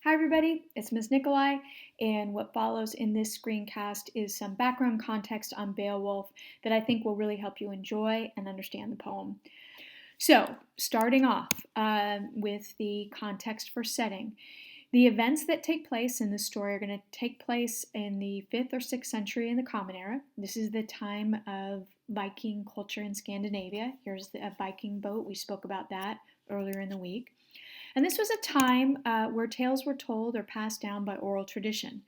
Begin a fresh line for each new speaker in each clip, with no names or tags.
Hi everybody, it's Ms. Nikolai, and what follows in this screencast is some background context on Beowulf that I think will really help you enjoy and understand the poem. So, starting off with the context for setting. The events that take place in this story are going to take place in the 5th or 6th century in the Common Era. This is the time of Viking culture in Scandinavia. Here's a Viking boat. We spoke about that earlier in the week. And this was a time where tales were told or passed down by oral tradition,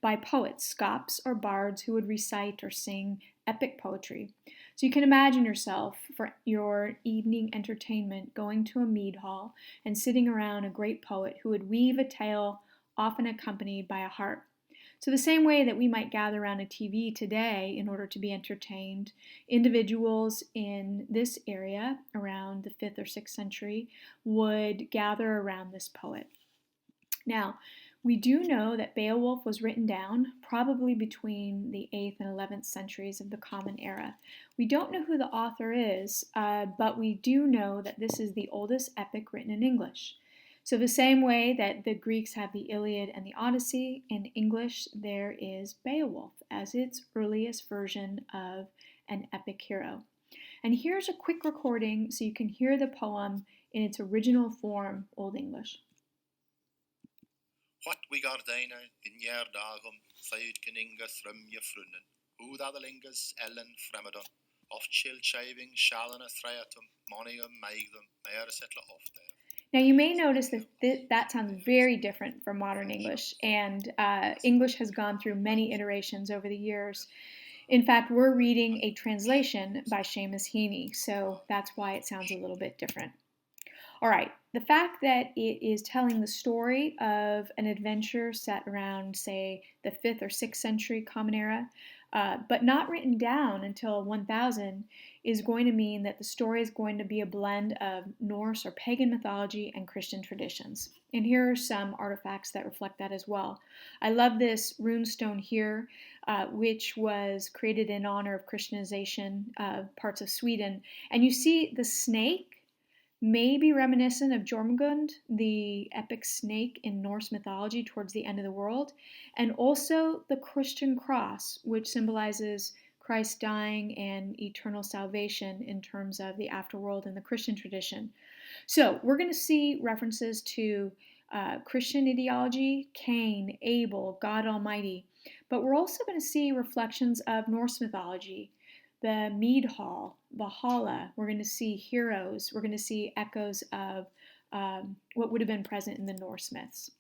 by poets, scopes, or bards who would recite or sing epic poetry. So you can imagine yourself for your evening entertainment going to a mead hall and sitting around a great poet who would weave a tale, often accompanied by a harp. So, the same way that we might gather around a TV today in order to be entertained, individuals in this area around the 5th or 6th century would gather around this poet. Now, we do know that Beowulf was written down probably between the 8th and 11th centuries of the Common Era. We don't know who the author is, but we do know that this is the oldest epic written in English. So the same way that the Greeks have the Iliad and the Odyssey, in English there is Beowulf as its earliest version of an epic hero. And here's a quick recording so you can hear the poem in its original form, Old English.
What we gardena in jaar dagum, feudkeningas rumje frunnen, Udadalingas ellen fremmedon, of chill shaving, shalana threatum, monium maigdum, maer settle off there.
Now you may notice that that sounds very different from modern English, and English has gone through many iterations over the years. In fact, we're reading a translation by Seamus Heaney, so that's why it sounds a little bit different. All right, the fact that it is telling the story of an adventure set around, say, the 5th or 6th century Common Era, but not written down until 1000, is going to mean that the story is going to be a blend of Norse or pagan mythology and Christian traditions. And here are some artifacts that reflect that as well. I love this runestone here, which was created in honor of Christianization of parts of Sweden. And you see the snake may be reminiscent of Jormungand, the epic snake in Norse mythology towards the end of the world, and also the Christian cross, which symbolizes Christ dying and eternal salvation in terms of the afterworld in the Christian tradition. So we're going to see references to Christian ideology, Cain, Abel, God Almighty, but we're also going to see reflections of Norse mythology, the mead hall, Valhalla. We're going to see heroes. We're going to see echoes of what would have been present in the Norse myths.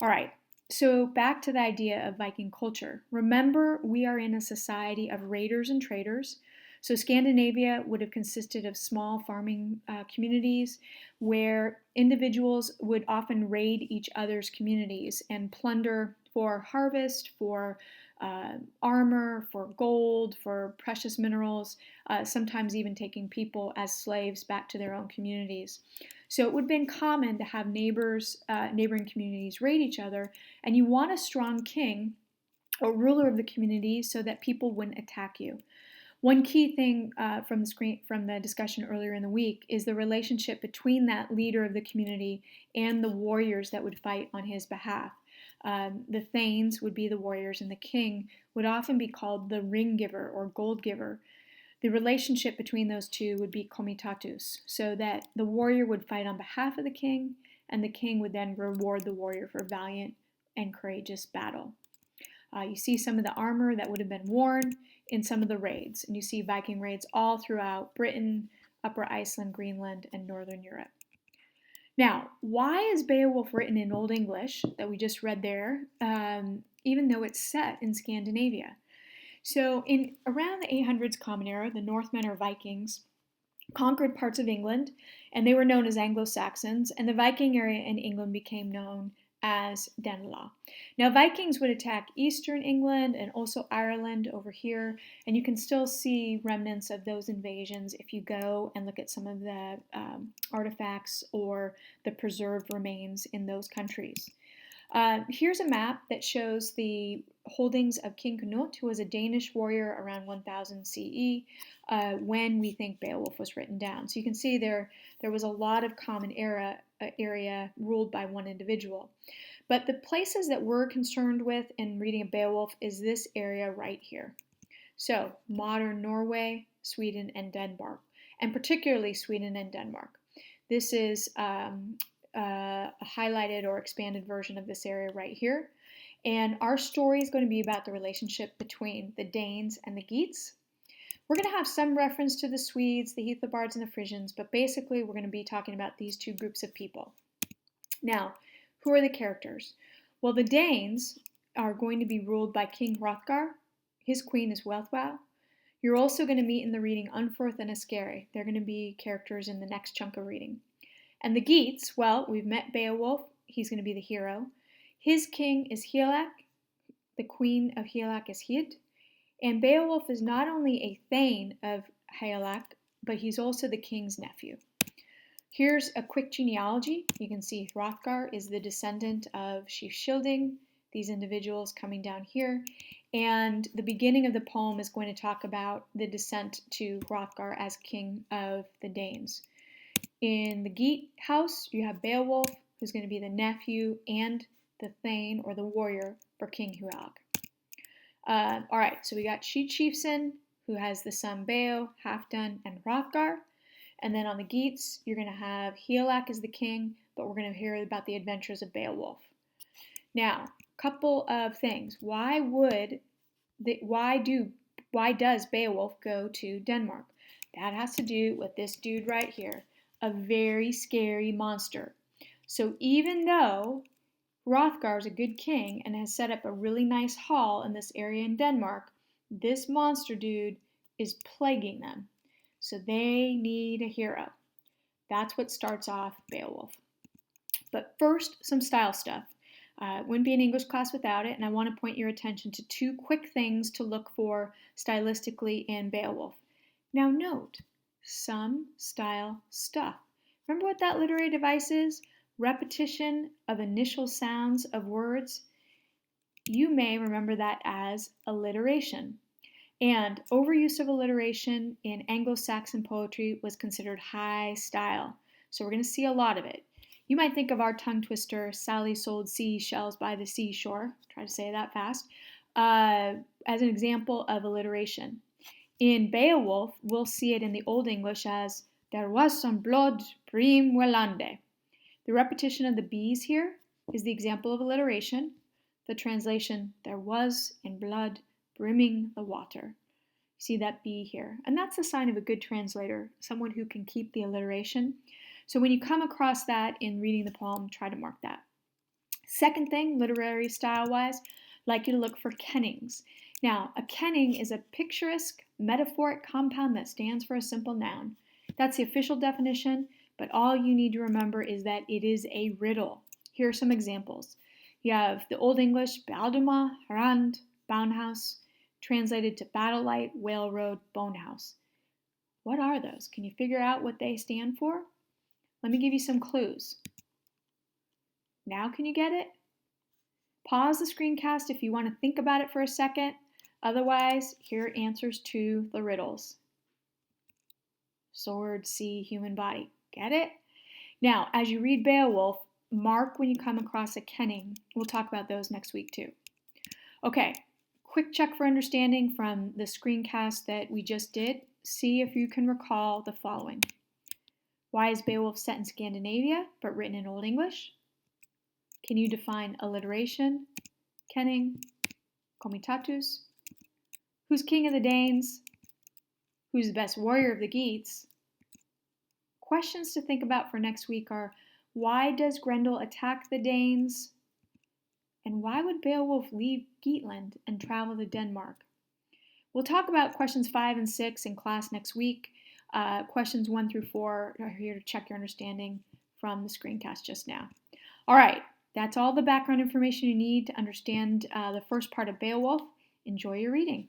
All right, so back to the idea of Viking culture. Remember, we are in a society of raiders and traders. So Scandinavia would have consisted of small farming communities where individuals would often raid each other's communities and plunder for harvest, for armor, for gold, for precious minerals, sometimes even taking people as slaves back to their own communities. So it would have been common to have neighboring communities raid each other, and you want a strong king or ruler of the community so that people wouldn't attack you. One key thing from the discussion earlier in the week is the relationship between that leader of the community and the warriors that would fight on his behalf. The thanes would be the warriors, and the king would often be called the ring giver or gold giver. The relationship between those two would be comitatus, so that the warrior would fight on behalf of the king, and the king would then reward the warrior for valiant and courageous battle. You see some of the armor that would have been worn in some of the raids, and you see Viking raids all throughout Britain, Upper Iceland, Greenland, and Northern Europe. Now, why is Beowulf written in Old English that we just read there, even though it's set in Scandinavia? So in around the 800s Common Era, the Northmen or Vikings conquered parts of England, and they were known as Anglo-Saxons, and the Viking area in England became known as Danelaw. Now, Vikings would attack eastern England and also Ireland over here, and you can still see remnants of those invasions if you go and look at some of the artifacts or the preserved remains in those countries. Here's a map that shows the holdings of King Canute, who was a Danish warrior around 1000 CE, when we think Beowulf was written down. So you can see there was a lot of Common Era area ruled by one individual. But the places that we're concerned with in reading a Beowulf is this area right here. So modern Norway, Sweden, and Denmark, and particularly Sweden and Denmark. This is a highlighted or expanded version of this area right here. And our story is going to be about the relationship between the Danes and the Geats. We're going to have some reference to the Swedes, the Heathlobards, and the Frisians, but basically we're going to be talking about these two groups of people. Now, who are the characters? Well, the Danes are going to be ruled by King Hrothgar. His queen is Wealhtheow. You're also going to meet in the reading Unferth and Ascari. They're going to be characters in the next chunk of reading. And the Geats, well, we've met Beowulf. He's going to be the hero. His king is Hygelac. The queen of Hygelac is Hyd. And Beowulf is not only a thane of Hygelac, but he's also the king's nephew. Here's a quick genealogy. You can see Hrothgar is the descendant of Sheaf-Shielding, these individuals coming down here. And the beginning of the poem is going to talk about the descent to Hrothgar as king of the Danes. In the Geat house, you have Beowulf, who's going to be the nephew and the thane or the warrior for King Hygelac. All right, so we got Sheafson, who has the son Beo, Halfdan, and Hrothgar. And then on the Geats, you're going to have Hygelac as the king, but we're going to hear about the adventures of Beowulf. Now, a couple of things. Why does Beowulf go to Denmark? That has to do with this dude right here, a very scary monster. So even though Hrothgar is a good king and has set up a really nice hall in this area in Denmark, this monster dude is plaguing them. So they need a hero. That's what starts off Beowulf. But first, some style stuff. Wouldn't be an English class without it, and I want to point your attention to two quick things to look for stylistically in Beowulf. Now note, some style stuff. Remember what that literary device is? Repetition of initial sounds of words. You may remember that as alliteration. And overuse of alliteration in Anglo-Saxon poetry was considered high style. So we're going to see a lot of it. You might think of our tongue twister, Sally sold seashells by the seashore, try to say that fast, as an example of alliteration. In Beowulf, we'll see it in the Old English as, there was some blood brim welande. The repetition of the B's here is the example of alliteration. The translation, there was in blood brimming the water. See that B here. And that's a sign of a good translator, someone who can keep the alliteration. So when you come across that in reading the poem, try to mark that. Second thing, literary style-wise, I'd like you to look for kennings. Now, a kenning is a picturesque, metaphoric compound that stands for a simple noun. That's the official definition, but all you need to remember is that it is a riddle. Here are some examples. You have the Old English, Balduma, Rand, Boundhouse, translated to Battle Light, Whale Road, Bonehouse. What are those? Can you figure out what they stand for? Let me give you some clues. Now can you get it? Pause the screencast if you want to think about it for a second. Otherwise, here are answers to the riddles. Sword, sea, human body. Get it? Now, as you read Beowulf, mark when you come across a kenning. We'll talk about those next week too. Okay, quick check for understanding from the screencast that we just did. See if you can recall the following. Why is Beowulf set in Scandinavia but written in Old English? Can you define alliteration, kenning, comitatus? Who's king of the Danes? Who's the best warrior of the Geats? Questions to think about for next week are, why does Grendel attack the Danes? And why would Beowulf leave Geatland and travel to Denmark? We'll talk about questions 5 and 6 in class next week. Questions 1 through 4 are here to check your understanding from the screencast just now. All right, that's all the background information you need to understand the first part of Beowulf. Enjoy your reading.